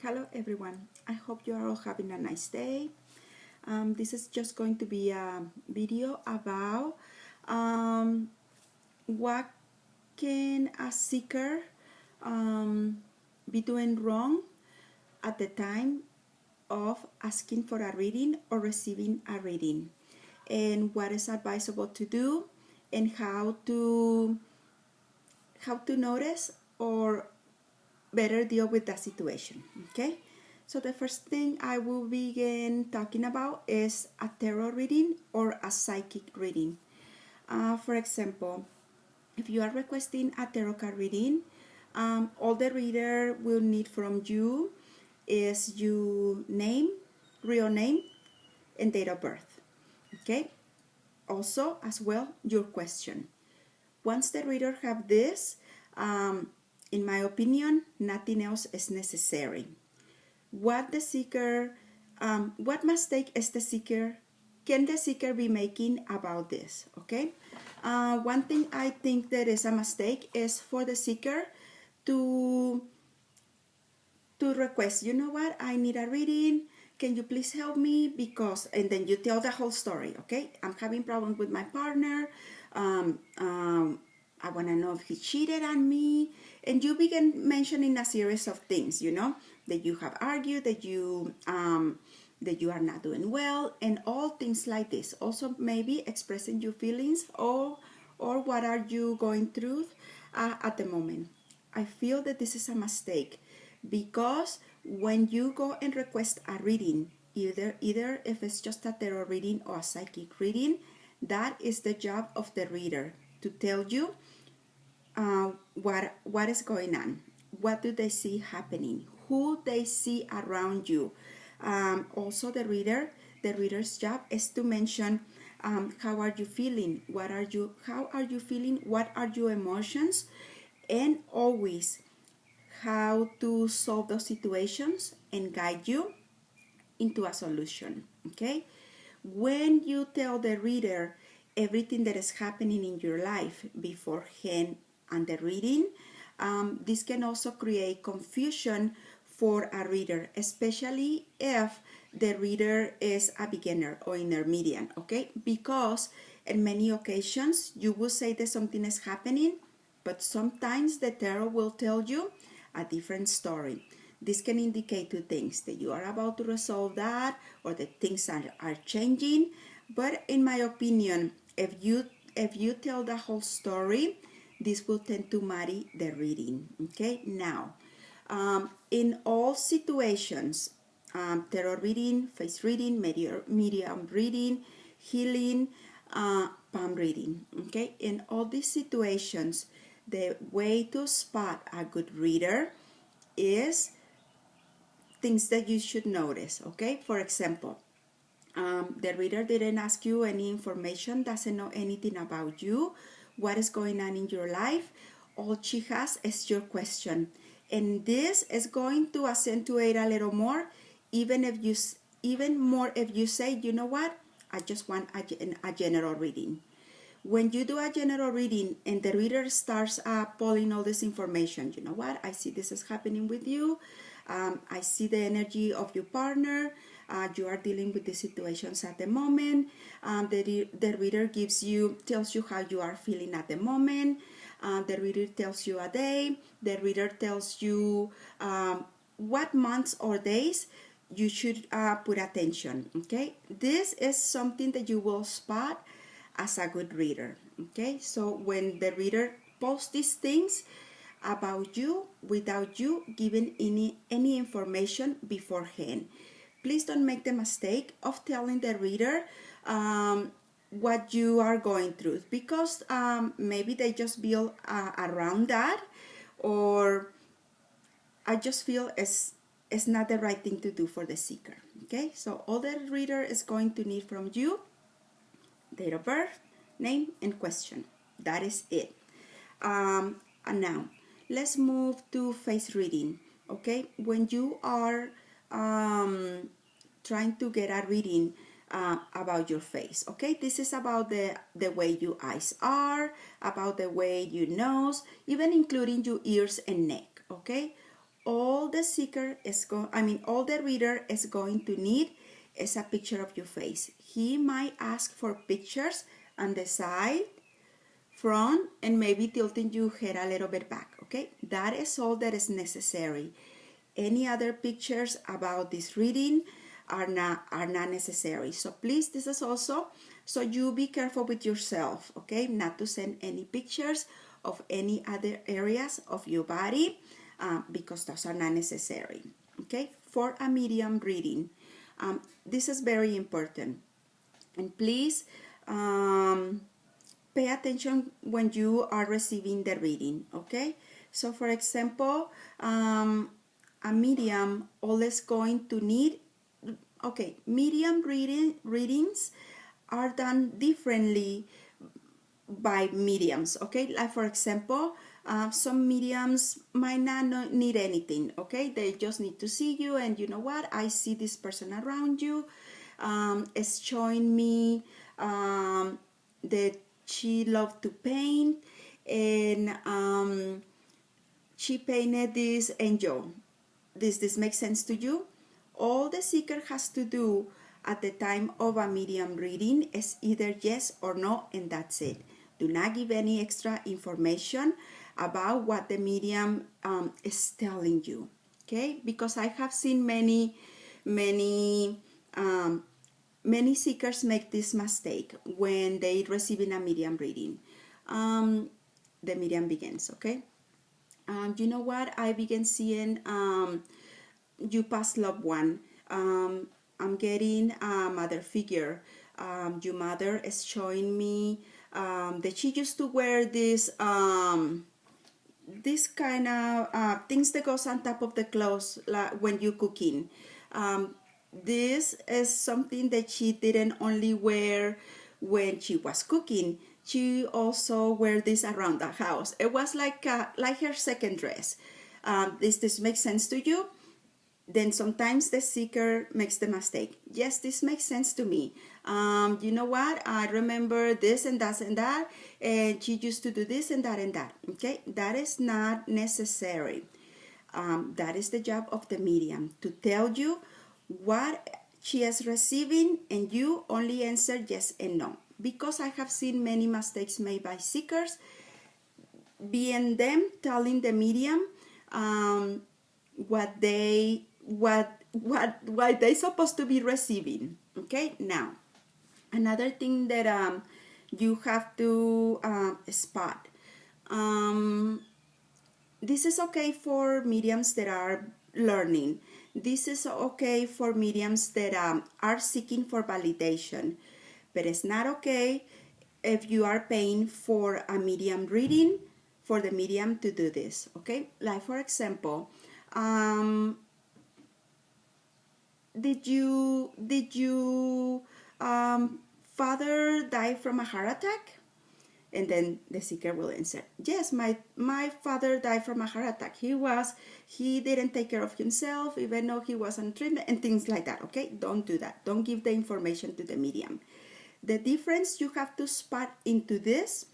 Hello everyone, I hope you are all having a nice day. This is just going to be a video about what can a seeker be doing wrong at the time of asking for a reading or receiving a reading, and what is advisable to do, and how to notice or better deal with that situation. Okay, so the first thing I will begin talking about is a tarot reading or a psychic reading. For example, if you are requesting a tarot card reading, all the reader will need from you is your name, real name, and date of birth. Okay, also as well your question. Once the reader have this, in my opinion, nothing else is necessary. What mistake is the seeker? Can the seeker be making about this? Okay. One thing I think that is a mistake is for the seeker to request, you know what, I need a reading. Can you please help me? Because, and then you tell the whole story. Okay, I'm having problems with my partner. I want to know if he cheated on me. And you begin mentioning a series of things, you know, that you have argued, that you are not doing well, and all things like this. Also, maybe expressing your feelings or what are you going through at the moment. I feel that this is a mistake, because when you go and request a reading, either if it's just a tarot reading or a psychic reading, that is the job of the reader to tell you what is going on, what do they see happening, who they see around you. Also, the reader's job is to mention how are you feeling, how are you feeling, what are your emotions, and always how to solve those situations and guide you into a solution. Okay, when you tell the reader everything that is happening in your life beforehand and the reading, this can also create confusion for a reader, especially if the reader is a beginner or intermediate. Okay, because in many occasions you will say that something is happening, but sometimes the tarot will tell you a different story. This can indicate two things: that you are about to resolve that, or that things are changing. But in my opinion, if you tell the whole story, this will tend to muddy the reading. Okay, now in all situations, tarot reading, face reading, medium reading, healing, palm reading. Okay, in all these situations, the way to spot a good reader is things that you should notice. Okay, for example, the reader didn't ask you any information, doesn't know anything about you, what is going on in your life. All she has is your question, and this is going to accentuate a little more, even more if you say, you know what, I just want a general reading. When you do a general reading and the reader starts pulling all this information, you know what, I see this is happening with you. I see the energy of your partner. You are dealing with the situations at the moment. The reader tells you how you are feeling at the moment. The reader tells you a day. The reader tells you what months or days you should put attention. Okay, this is something that you will spot as a good reader. Okay, so when the reader posts these things about you without you giving any information beforehand, please don't make the mistake of telling the reader what you are going through, because maybe they just build around that, or I just feel it's not the right thing to do for the seeker. Okay, so all the reader is going to need from you: date of birth, name, and question. That is it. And now let's move to face reading. Okay, when you are trying to get a reading about your face. Okay, this is about the way your eyes are, about the way your nose, even including your ears and neck. Okay, all the all the reader is going to need is a picture of your face. He might ask for pictures on the side, front, and maybe tilting your head a little bit back, okay? That is all that is necessary. Any other pictures about this reading are not necessary. So please, this is also, so you be careful with yourself, okay? Not to send any pictures of any other areas of your body because those are not necessary, okay? For a medium reading, this is very important. And please pay attention when you are receiving the reading, okay? So for example, a medium always going to need, okay, medium readings are done differently by mediums, okay? Like for example, some mediums might not need anything, okay? They just need to see you, and you know what? I see this person around you. It's showing me that she loved to paint, and she painted this angel. This makes sense to you? All the seeker has to do at the time of a medium reading is either yes or no, and that's it. Do not give any extra information about what the medium is telling you, okay? Because I have seen many seekers make this mistake when they receiving a medium reading. The medium begins, okay? You know what? I began seeing you past loved one. I'm getting a mother figure. Your mother is showing me that she used to wear this kind of things that goes on top of the clothes like when you're cooking. This is something that she didn't only wear when she was cooking. She also wear this around the house. It was like her second dress. This makes sense to you? Then sometimes the seeker makes the mistake. Yes, this makes sense to me. You know what? I remember this and that, and she used to do this and that and that. Okay, that is not necessary. That is the job of the medium, to tell you what she is receiving, and you only answer yes and no. Because I have seen many mistakes made by seekers, being them telling the medium what they supposed to be receiving. Okay, now another thing that you have to spot. This is okay for mediums that are learning. This is okay for mediums that are seeking for validation. But it's not okay if you are paying for a medium reading for the medium to do this, okay? Like for example, did you father die from a heart attack? And then the seeker will answer, yes, my father died from a heart attack. He didn't take care of himself, even though he was on treatment, and things like that, okay? Don't do that. Don't give the information to the medium. The difference you have to spot into this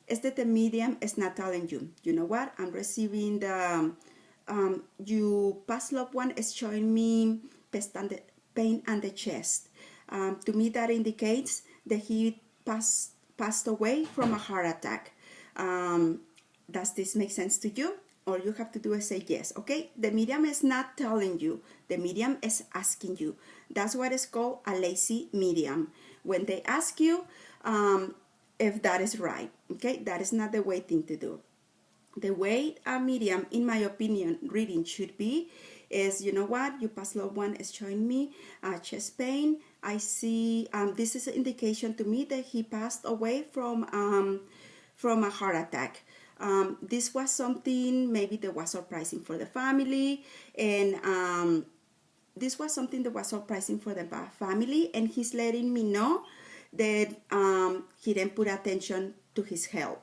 is that the medium is not telling you, you know what, I'm receiving the, you past loved one is showing me pain on the chest. To me, that indicates that he passed away from a heart attack. Does this make sense to you? All you have to do is say yes, okay? The medium is not telling you. The medium is asking you. That's what is called a lazy medium. When they ask you if that is right, okay? That is not the way thing to do. The way a medium, in my opinion, reading should be is, you know what, your past loved one is showing me chest pain. I see, this is an indication to me that he passed away from a heart attack. This was something maybe that was surprising for the family, and this was something that was surprising for the family, and he's letting me know that he didn't put attention to his health.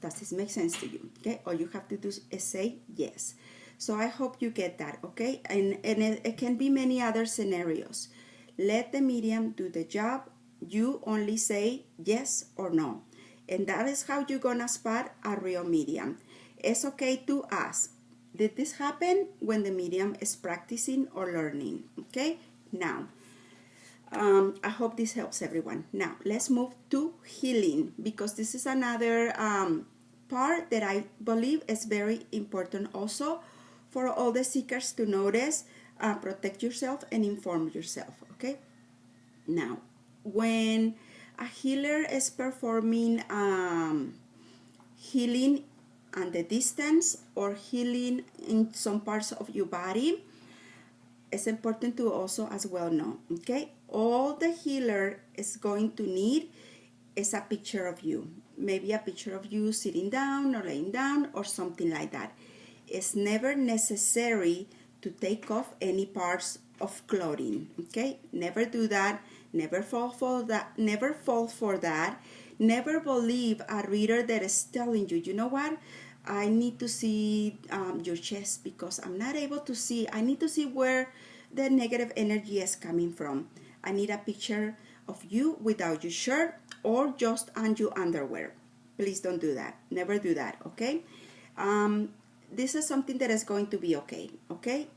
Does this make sense to you? Okay, all you have to do is say yes. So I hope you get that, okay? And it can be many other scenarios. Let the medium do the job. You only say yes or no. And that is how you're gonna spot a real medium. It's okay to ask. Did this happen when the medium is practicing or learning? Okay, now I hope this helps everyone. Now let's move to healing, because this is another part that I believe is very important also for all the seekers to notice. Protect yourself and inform yourself. Okay, now when a healer is performing healing at the distance or healing in some parts of your body, it's important to also as well know, okay, all the healer is going to need is a picture of you, maybe a picture of you sitting down or laying down or something like that. It's never necessary to take off any parts of clothing, okay? Never do that. Never fall for that. Never fall for that. Never believe a reader that is telling you, you know what, I need to see your chest because I'm not able to see. I need to see where the negative energy is coming from. I need a picture of you without your shirt or just on your underwear. Please don't do that. Never do that, okay? This is something that is going to be okay, okay?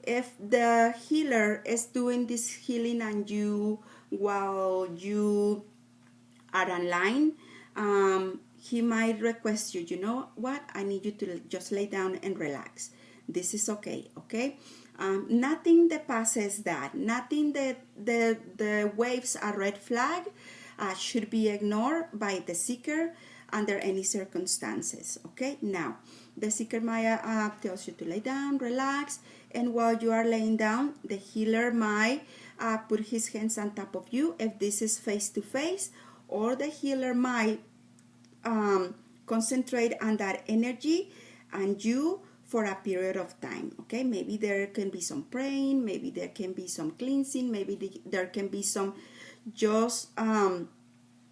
If the healer is doing this healing on you while you are online, he might request you, you know what, I need you to just lay down and relax. This is okay, okay? Nothing that passes that, nothing that the waves a red flag should be ignored by the seeker under any circumstances, okay? Now, the seeker Maya tells you to lay down, relax, and while you are laying down, the healer might put his hands on top of you if this is face-to-face, or the healer might concentrate on that energy and you for a period of time, okay? Maybe there can be some praying, maybe there can be some cleansing, maybe there can be some just,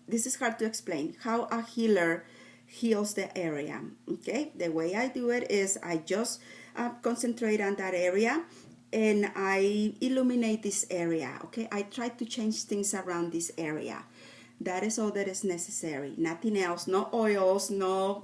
this is hard to explain, how a healer heals the area, okay? The way I do it is I just concentrate on that area and I illuminate this area, okay? I try to change things around this area. That is all that is necessary. Nothing else. No oils. No.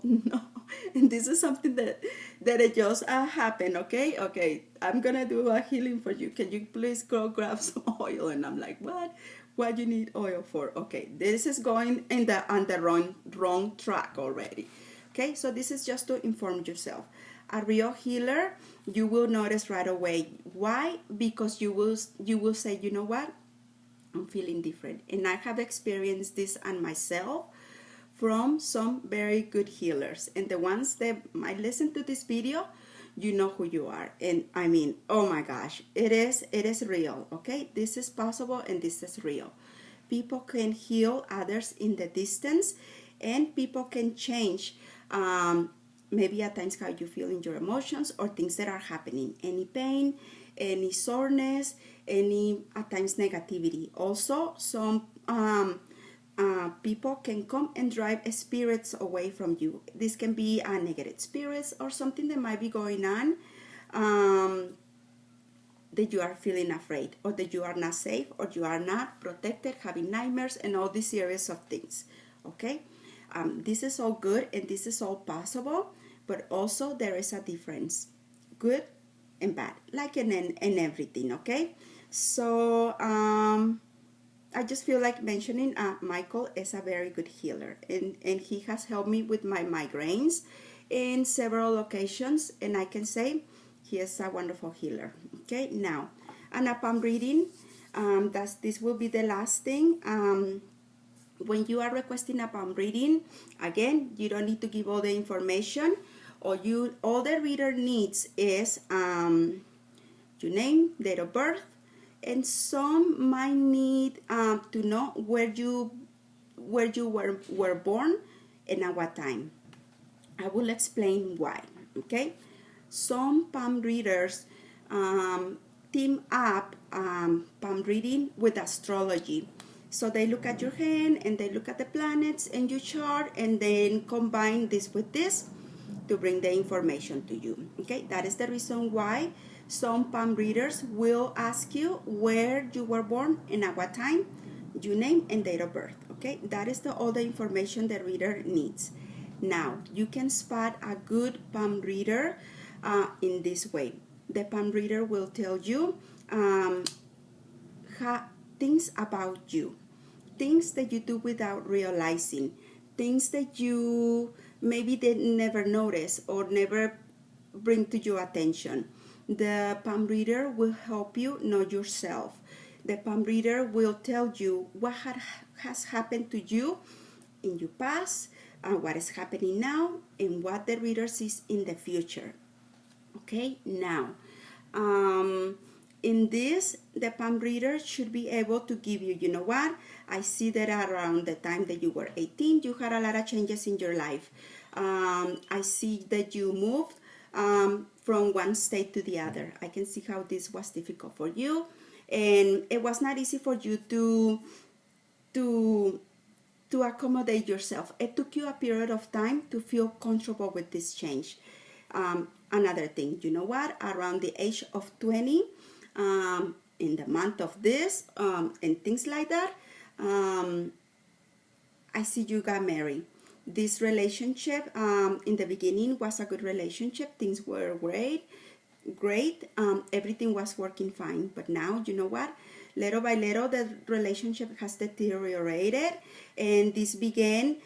And this is something that it just happened. Okay. Okay. I'm gonna do a healing for you. Can you please go grab some oil? And I'm like, what? What do you need oil for? Okay. This is going on the wrong track already. Okay. So this is just to inform yourself. A real healer, you will notice right away. Why? Because you will say, you know what? I'm feeling different. And I have experienced this on myself from some very good healers. And the ones that might listen to this video, you know who you are. And I mean, oh my gosh, it is real, okay? This is possible and this is real. People can heal others in the distance, and people can change maybe at times how you feel in your emotions or things that are happening. Any pain, any soreness, any at times negativity. Also, some people can come and drive spirits away from you. This can be negative spirits or something that might be going on that you are feeling afraid, or that you are not safe, or you are not protected, having nightmares and all these series of things, okay? This is all good and this is all possible, but also there is a difference, good and bad, like in everything, okay? So I just feel like mentioning Michael is a very good healer, and he has helped me with my migraines in several occasions, and I can say he is a wonderful healer. Okay, now, and a palm reading, this will be the last thing. When you are requesting a palm reading, again, you don't need to give all the information. All the reader needs is your name, date of birth, and some might need to know where you were born and at what time. I will explain why, okay? Some palm readers team up palm reading with astrology. So they look at your hand and they look at the planets and your chart and then combine this with this to bring the information to you, okay? That is the reason why some palm readers will ask you where you were born and at what time, your name and date of birth, okay? That is all the information the reader needs. Now, you can spot a good palm reader in this way. The palm reader will tell you um, things about you, things that you do without realizing, things that you maybe did never notice or never bring to your attention. The palm reader will help you know yourself. The palm reader will tell you what has happened to you in your past, what is happening now, and what the reader sees in the future. Okay, now in this, the palm reader should be able to give you, you know what, I see that around the time that you were 18, you had a lot of changes in your life. I see that you moved from one state to the other. I can see how this was difficult for you, and it was not easy for you to to accommodate yourself. It took you a period of time to feel comfortable with this change. Another thing, you know what? Around the age of 20, in the month of this, and things like that, I see you got married. This relationship in the beginning was a good relationship. Things were great. Everything was working fine. But now, you know what? Little by little, the relationship has deteriorated, and this began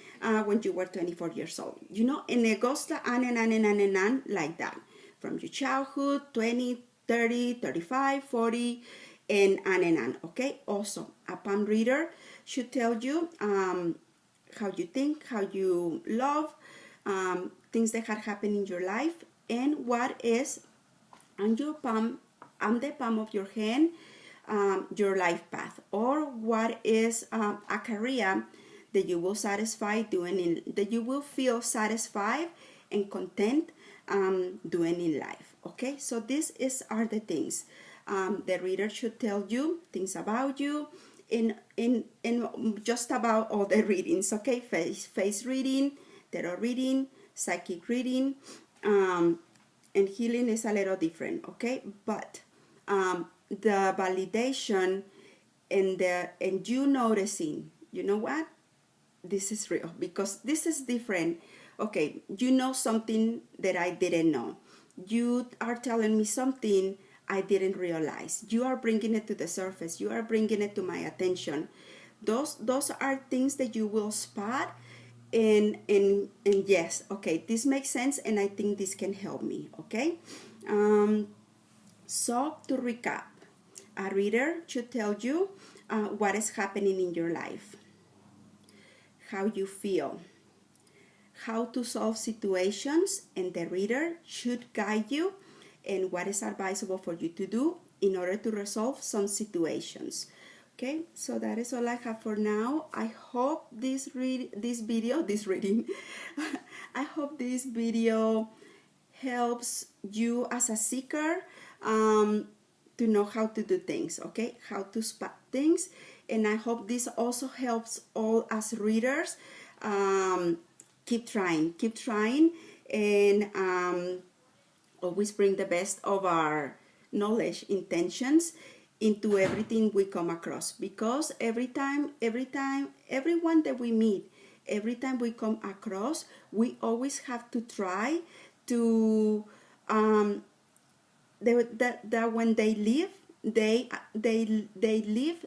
when you were 24 years old. You know, and it goes on and on and on and on like that. From your childhood, 20, 30, 35, 40, and on and on, okay? Also, a palm reader should tell you how you think, how you love, things that had happened in your life, and what is on your palm, on the palm of your hand, your life path, or what is a career that you will satisfy doing that you will feel satisfied and content doing in life. Okay, so are the things. The reader should tell you things about you in just about all the readings. Okay, face reading, tarot reading, psychic reading, and healing is a little different. Okay, but the validation and you noticing, you know what, this is real because this is different. Okay, you know something that I didn't know. You are telling me something I didn't realize. You are bringing it to the surface. You are bringing it to my attention. Those are things that you will spot, and yes, okay, this makes sense, and I think this can help me. Okay, so to recap, a reader should tell you what is happening in your life, how you feel, how to solve situations, and the reader should guide you in what is advisable for you to do in order to resolve some situations. Okay, so that is all I have for now. I hope this reading I hope this video helps you as a seeker to know how to do things, okay, how to spot things, and I hope this also helps all us readers. Keep trying, and always bring the best of our knowledge, intentions into everything we come across, because everyone that we meet, every time we come across, we always have to try to that when they leave, they live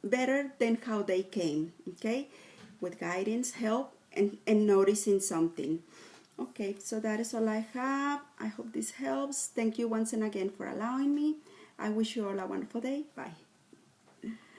better than how they came, okay, with guidance, help, and noticing something. Okay, so that is all I have. I hope this helps. Thank you once and again for allowing me. I wish you all a wonderful day. Bye.